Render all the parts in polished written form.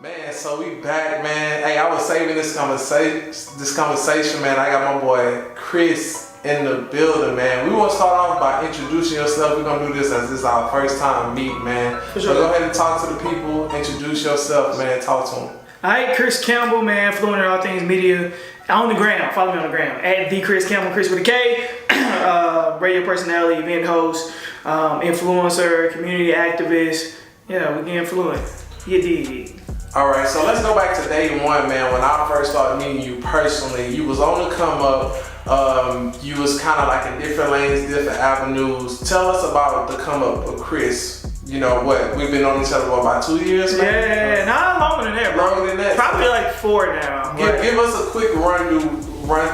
Man, so we back, man. Hey, I was saving this conversation, man. I got my boy Chris in the building, man. We want to start off by introducing yourself. We're gonna do this as this is our first time meet, man. For sure. So go ahead and talk to the people. Introduce yourself, man. Talk to them. Alright, Chris Campbell, man, fluent in all things media. On the gram, follow me on the gram at the Chris Campbell, Chris with a K. Radio personality, event host, influencer, community activist. Yeah, we get fluent. You dig. All right, so let's go back to day one, man. When I first started meeting you personally, you was on the come up. You was kind of like in different lanes, different avenues. Tell us about the come up of Chris. You know what? We've been on each other for about 2 years, man. Yeah, nah, longer than that, bro. Longer than that. Probably like 4 now. Give us a quick run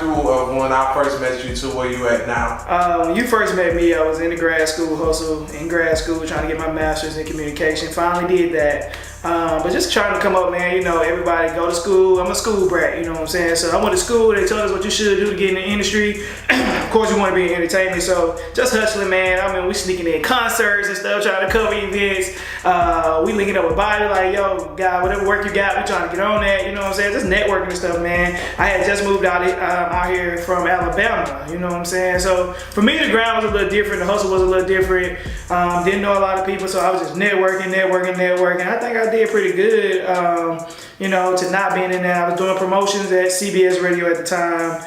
through of when I first met you to where you at now. When you first met me, I was in the grad school hustle, in grad school trying to get my master's in communication. Finally did that. But just trying to come up, man, you know, everybody go to school. I'm a school brat, you know what I'm saying? So I went to school, they told us what you should do to get in the industry. Of course, you want to be in entertainment, so just hustling, man. I mean, we sneaking in concerts and stuff, trying to cover events. We linking up with body, like, yo, God, whatever work you got, we trying to get on that, you know what I'm saying? Just networking and stuff, man. I had just moved out here from Alabama, you know what I'm saying? So for me, the grind was a little different, the hustle was a little different. Didn't know a lot of people, so I was just networking. I think I did pretty good, you know, to not being in there. I was doing promotions at CBS Radio at the time.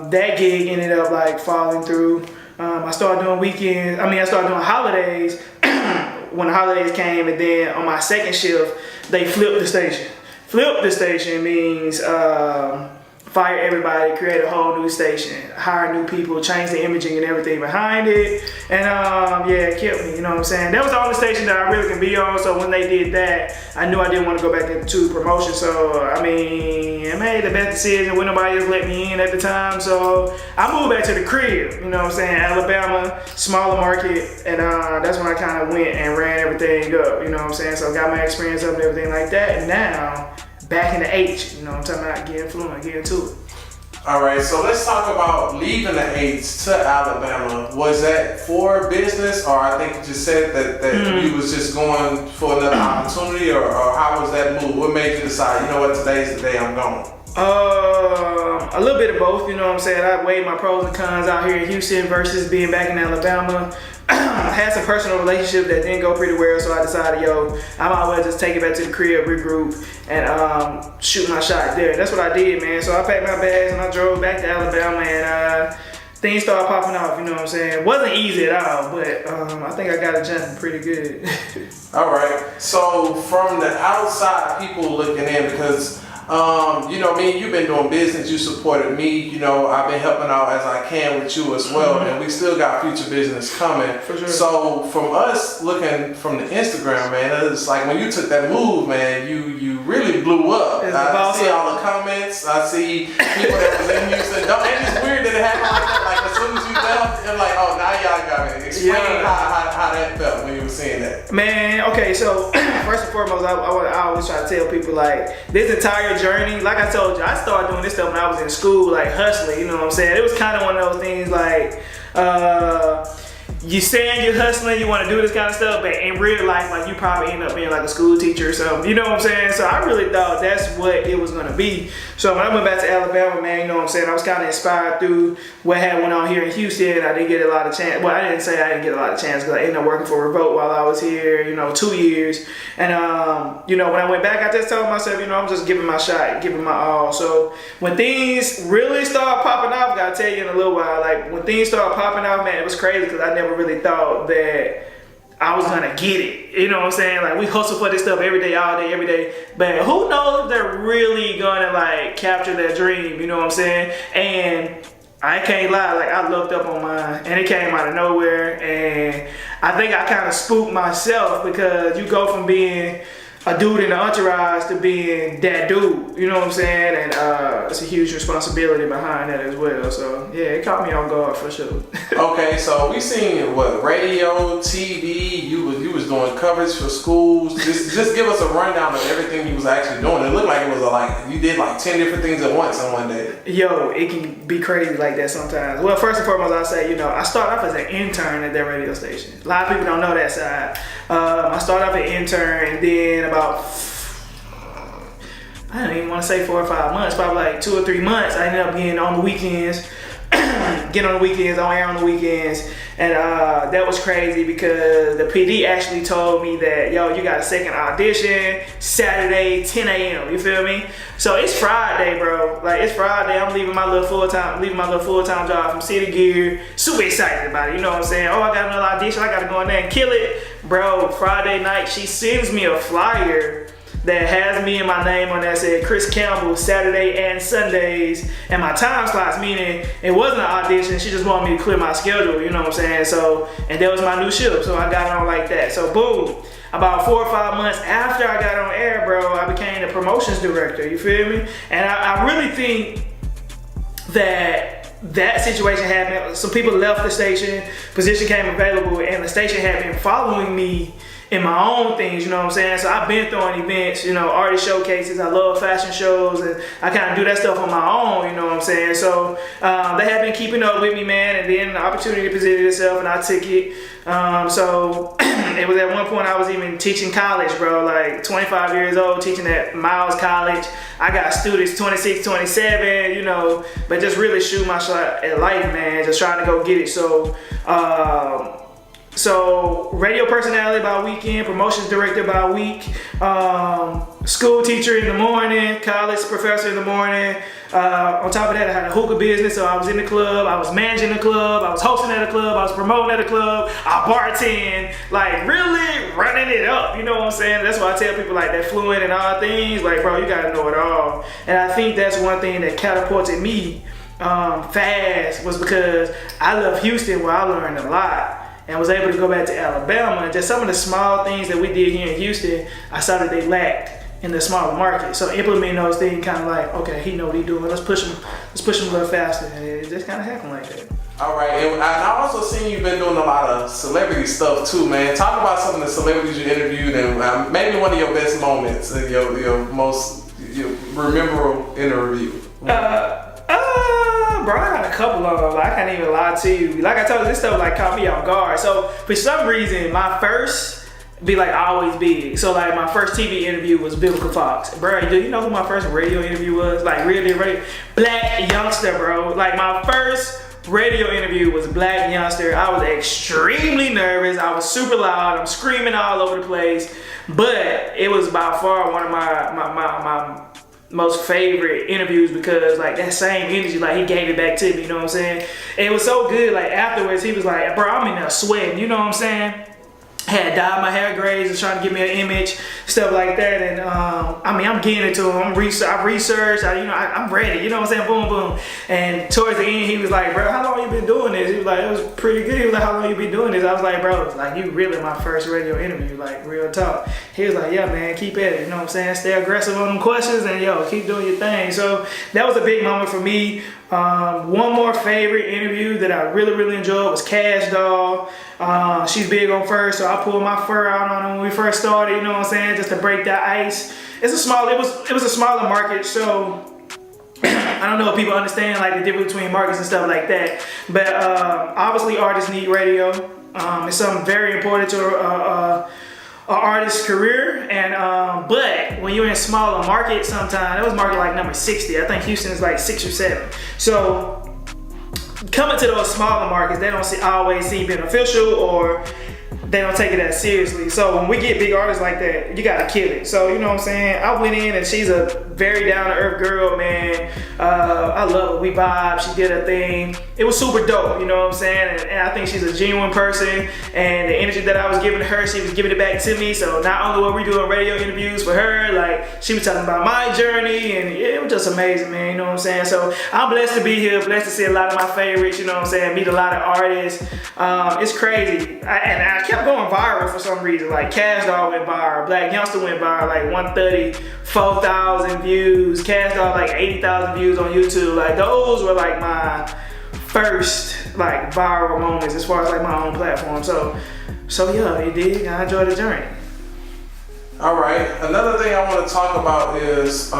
That gig ended up like falling through. I started doing weekends. I started doing holidays when the holidays came, and then on my second shift, they flipped the station. Flip the station means fire everybody, create a whole new station, hire new people, change the imaging and everything behind it, and yeah, it killed me, you know what I'm saying? That was the only station that I really can be on, so when they did that, I knew I didn't want to go back into promotion, so I made the best decision when nobody else let me in at the time, so I moved back to the crib, you know what I'm saying? Alabama, smaller market, and that's when I kind of went and ran everything up, you know what I'm saying? So I got my experience up and everything like that, and now, back in the H, you know what I'm talking about, getting fluent, getting to it. All right, so let's talk about leaving the H to Alabama. Was that for business, or I think you just said that you was just going for another opportunity, or how was that move? What made you decide, you know what, today's the day I'm going? A little bit of both, you know what I'm saying? I weighed my pros and cons out here in Houston versus being back in Alabama. I had some personal relationships that didn't go pretty well, so I decided, I might as well just take it back to the crib, regroup, and shoot my shot there. That's what I did, man. So I packed my bags and I drove back to Alabama, and things started popping off, you know what I'm saying? It wasn't easy at all, but I think I got it jumping pretty good. All right, so from the outside people looking in, because you know, me and you've been doing business, you supported me, you know, I've been helping out as I can with you as well, and we still got future business coming. For sure. So from us looking from the Instagram, man, it's like when you took that move, man, you really blew up. I see all the comments, I see people that was in Houston. And it's weird that it happened like that, like as soon as you left, and like, oh, now y'all got me. Explain how that felt when you were seeing that. Man, okay, so first and foremost, I always try to tell people, like, this entire journey, like I told you, I started doing this stuff when I was in school, like hustling, you know what I'm saying? It was kind of one of those things like, you saying you're hustling, you want to do this kind of stuff, but in real life, like, you probably end up being like a school teacher or something, you know what I'm saying? So I really thought that's what it was going to be. So when I went back to Alabama, man, you know what I'm saying, I was kind of inspired through what had went on here in Houston. I didn't get a lot of chance. Well, I didn't say I didn't get a lot of chance because I ended up working for Revolt while I was here, you know, 2 years. And, you know, when I went back, I just told myself, you know, I'm just giving my shot, giving my all. So when things really started popping off, I gotta tell you in a little while, like when things started popping off, man, it was crazy because I never really thought that I was gonna get it. You know what I'm saying? Like, we hustle for this stuff every day, all day, every day. But who knows if they're really gonna like capture their dream, you know what I'm saying? And I can't lie, like I looked up on mine and it came out of nowhere, and I think I kind of spooked myself because you go from being a dude in the entourage to being that dude, you know what I'm saying? And it's a huge responsibility behind that as well. So yeah, it caught me off guard for sure. Okay, so we seen what, radio, TV, you was doing coverage for schools. Just give us a rundown of everything you was actually doing. It looked like it was like you did like 10 different things at once in one day. Yo, it can be crazy like that sometimes. Well, first and foremost, I say, you know, I started off as an intern at that radio station. A lot of people don't know that side. I started off as an intern, and then about I don't even want to say 4 or 5 months, probably like 2 or 3 months. I ended up getting on the weekends, on air on the weekends. And that was crazy because the PD actually told me that, yo, you got a second audition Saturday, 10 a.m. You feel me? So it's Friday, bro. Like, it's Friday. I'm leaving my little full-time job from City Gear. Super excited about it. You know what I'm saying? Oh, I got another audition. I got to go in there and kill it. Bro, Friday night, she sends me a flyer that has me and my name on that said Chris Campbell Saturday and Sundays and my time slots, meaning it wasn't an audition, she just wanted me to clear my schedule, you know what I'm saying? So, and that was my new shift, so I got on like that. So boom, about 4 or 5 months after I got on air, bro, I became the promotions director, you feel me? And I really think that situation happened. Some people left the station, position came available, and the station had been following me in my own things, you know what I'm saying? So I've been throwing events, you know, artist showcases. I love fashion shows, and I kind of do that stuff on my own, you know what I'm saying? So they have been keeping up with me, man, and then the opportunity presented itself, and I took it. So it was at one point I was even teaching college, bro, like 25 years old, teaching at Miles College. I got students 26, 27, you know, but just really shoot my shot at life, man, just trying to go get it. So radio personality by weekend, promotions director by week, school teacher in the morning, college professor in the morning. On top of that, I had a hookah business, so I was in the club, I was managing the club, I was hosting at a club, I was promoting at a club, I bartend, like really running it up, you know what I'm saying? That's why I tell people like that fluent in all things, like bro, you gotta know it all. And I think that's one thing that catapulted me fast was because I left Houston where I learned a lot. And was able to go back to Alabama, and just some of the small things that we did here in Houston, I saw that they lacked in the smaller market. So implementing those things, kind of like, okay, he know what he doing. Let's push him a little faster, and it just kind of happened like that. All right, and I also seen you've been doing a lot of celebrity stuff too, man. Talk about some of the celebrities you interviewed, and maybe one of your best moments, and your most memorable interview. Bro, I got a couple of them. I can't even lie to you. Like I told you, this stuff like caught me off guard. So for some reason, my first be like always big. So like my first TV interview was Biblical Fox. Bro, do you know who my first radio interview was? Like really radio, Black Youngster, bro. Like my first radio interview was Black Youngster. I was extremely nervous. I was super loud. I'm screaming all over the place. But it was by far one of my most favorite interviews because like that same energy, like he gave it back to me, you know what I'm saying? And it was so good, like afterwards he was like, bro, I'm in there sweating, you know what I'm saying? Had dyed my hair grays and trying to give me an image, stuff like that. And I mean, I'm getting it to him. I've researched. I'm ready. You know what I'm saying? Boom, boom. And towards the end, he was like, "Bro, how long you been doing this?" He was like, "It was pretty good." He was like, "How long you been doing this?" I was like, "Bro, like you really my first radio interview, like real talk." He was like, "Yeah, man, keep at it." You know what I'm saying? Stay aggressive on them questions and yo, keep doing your thing. So that was a big moment for me. One more favorite interview that I really enjoyed was Cash Doll. She's big on fur, so I pulled my fur out on her when we first started, you know what I'm saying, just to break that ice. It was a smaller market, so I don't know if people understand like the difference between markets and stuff like that. But obviously artists need radio. It's something very important to an artist's career, and but when you're in smaller markets, sometimes it was market like number 60. I think Houston is like 6 or 7. So coming to those smaller markets, they don't always seem beneficial, or they don't take it as seriously. So when we get big artists like that, you gotta kill it. So you know what I'm saying? I went in and she's a very down-to-earth girl, man. I love her. We vibe. She did her thing. It was super dope, you know what I'm saying? And I think she's a genuine person. And the energy that I was giving her, she was giving it back to me. So not only were we doing radio interviews for her, like she was talking about my journey, and it was just amazing, man. You know what I'm saying? So I'm blessed to be here, blessed to see a lot of my favorites. You know what I'm saying? Meet a lot of artists. It's crazy. And I kept going viral for some reason. Like Cash Doll went viral, Black Youngster went viral, like 134,000 views. Cash Doll like 80,000 views on YouTube. Like those were like my first like viral moments as far as like my own platform. So yeah, you did. I enjoyed the journey. All right. Another thing I want to talk about is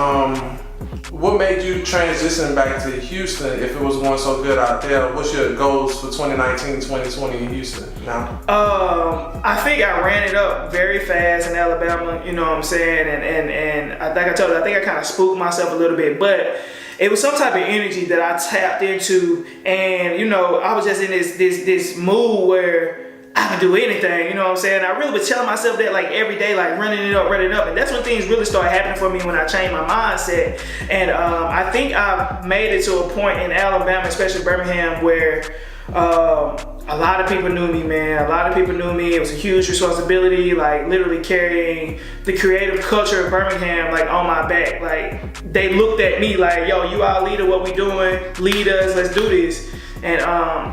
what made you transition back to Houston if it was going so good out there? What's your goals for 2019, 2020 in Houston now? I think I ran it up very fast in Alabama, you know what I'm saying? And I think I told you, I think I kind of spooked myself a little bit, but it was some type of energy that I tapped into, and you know, I was just in this mood where I can do anything, you know what I'm saying? I really was telling myself that like every day, like running it up, and that's when things really started happening for me, when I changed my mindset. And I think I made it to a point in Alabama, especially Birmingham, where a lot of people knew me, man. A lot of people knew me. It was a huge responsibility, like literally carrying the creative culture of Birmingham like on my back. Like they looked at me like, yo, you our leader, what we doing? Lead us, let's do this. And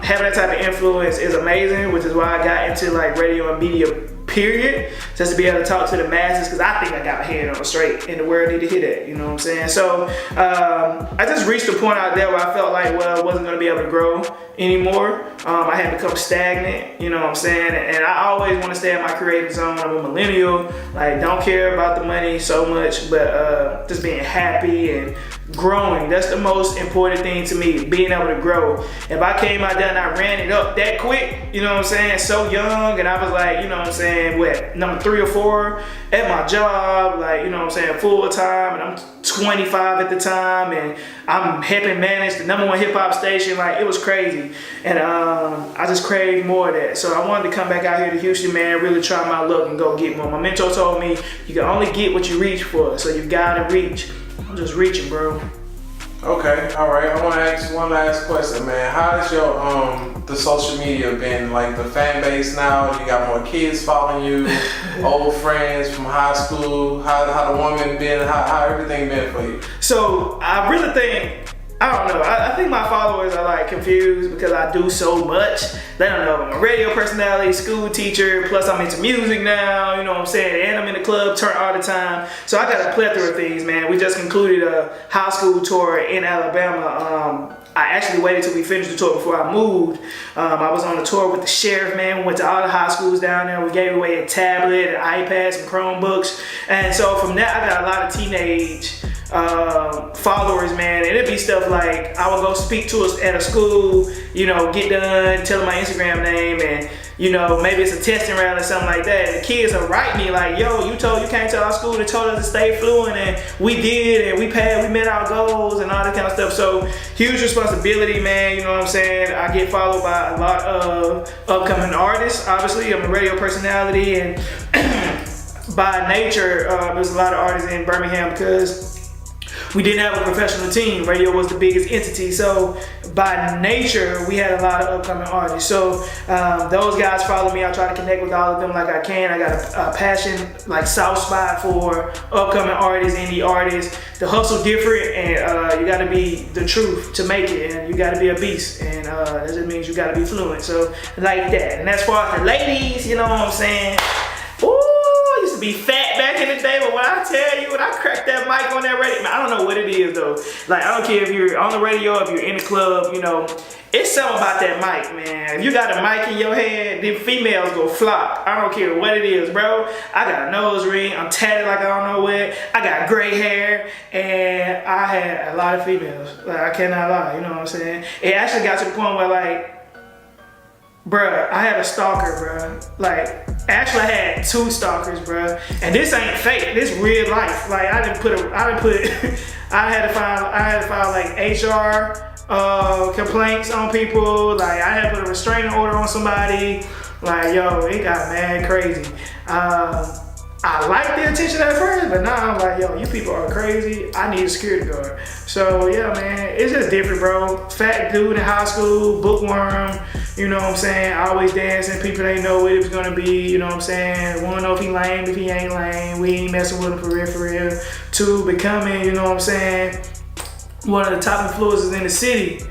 having that type of influence is amazing, which is why I got into like radio and media, period, just to be able to talk to the masses, because I think I got my head on straight and the world need to hear that, you know what I'm saying? So I just reached a point out there where I felt like, well, I wasn't going to be able to grow anymore. I had become stagnant, you know what I'm saying? And I always want to stay in my creative zone. I'm a millennial, like don't care about the money so much, but just being happy and growing. That's the most important thing to me, being able to grow. If I came out there and I ran it up that quick, you know what I'm saying, so young, and I was like, you know what I'm saying, what, number 3 or 4 at my job, like, you know what I'm saying, full time, and I'm 25 at the time, and I'm helping manage the #1 hip hop station. Like, it was crazy, and I just craved more of that. So I wanted to come back out here to Houston, man, really try my luck and go get more. My mentor told me you can only get what you reach for, so you gotta reach. I'm just reaching, bro. Okay, all right. I want to ask you one last question, man. How has your the social media been? Like the fan base now? You got more kids following you, old friends from high school. How the woman been? How everything been for you? So I really think, I don't know. I think my followers are like confused because I do so much. They don't know I'm a radio personality, school teacher, plus I'm into music now, you know what I'm saying? And I'm in the club turn all the time. So I got a plethora of things, man. We just concluded a high school tour in Alabama. I actually waited till we finished the tour before I moved. I was on the tour with the sheriff, man. We went to all the high schools down there. We gave away a tablet, an iPad, some Chromebooks. And so from that, I got a lot of teenage followers, man, and it'd be stuff like I would go speak to us at a school, you know, get done, tell them my Instagram name, and you know, maybe it's a testing round or something like that. And the kids will write me like, yo, you came to our school and told us to stay fluent, and we did, and we met our goals and all that kind of stuff. So huge responsibility, man, you know what I'm saying? I get followed by a lot of upcoming artists. Obviously, I'm a radio personality, and by nature, there's a lot of artists in Birmingham because we didn't have a professional team. Radio was the biggest entity. So by nature, we had a lot of upcoming artists. So those guys follow me. I try to connect with all of them like I can. I got a passion, like soft spot for upcoming artists, indie artists. The hustle different, and you got to be the truth to make it, and you got to be a beast, and that just means you got to be fluent. So like that. And as far as the ladies, you know what I'm saying? Ooh, I used to be fat back in the day, but when I tell you, when I crack that mic on that radio, man, I don't know what it is though. Like, I don't care if you're on the radio, if you're in the club, you know, it's something about that mic, man. If you got a mic in your hand, then females go flop. I don't care what it is, bro. I got a nose ring, I'm tatted like I don't know what, I got gray hair, and I had a lot of females. Like, I cannot lie, you know what I'm saying? It actually got to the point where, like, bruh, I had a stalker, bruh. Like, actually I had 2 stalkers, bruh. And this ain't fake, this real life. Like, I had to file like HR complaints on people. Like, I had to put a restraining order on somebody. Like, yo, it got mad crazy. I liked the attention at first, but now I'm like, yo, you people are crazy. I need a security guard. So yeah, man, it's just different, bro. Fat dude in high school, bookworm, you know what I'm saying? Always dancing, people ain't know what it was gonna be, you know what I'm saying? Wanna know if he lame, if he ain't lame. We ain't messing with him for real. 2, becoming, you know what I'm saying, one of the top influencers in the city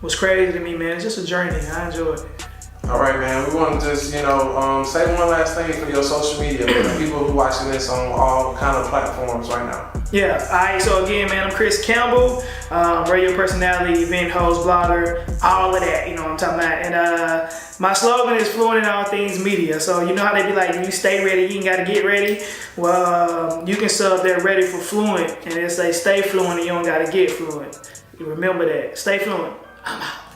was crazy to me, man. It's just a journey. I enjoy it. All right, man. We want to just, you know, say one last thing for your social media for the people who are watching this on all kind of platforms right now. Yeah. All right. So again, man, I'm Chris Campbell, radio personality, event host, blogger, all of that. You know what I'm talking about. And my slogan is fluent in all things media. So you know how they be like, you stay ready, you ain't got to get ready. Well, you can sub there ready for fluent, and it's like stay fluent and you don't got to get fluent. You remember that. Stay fluent. I'm out.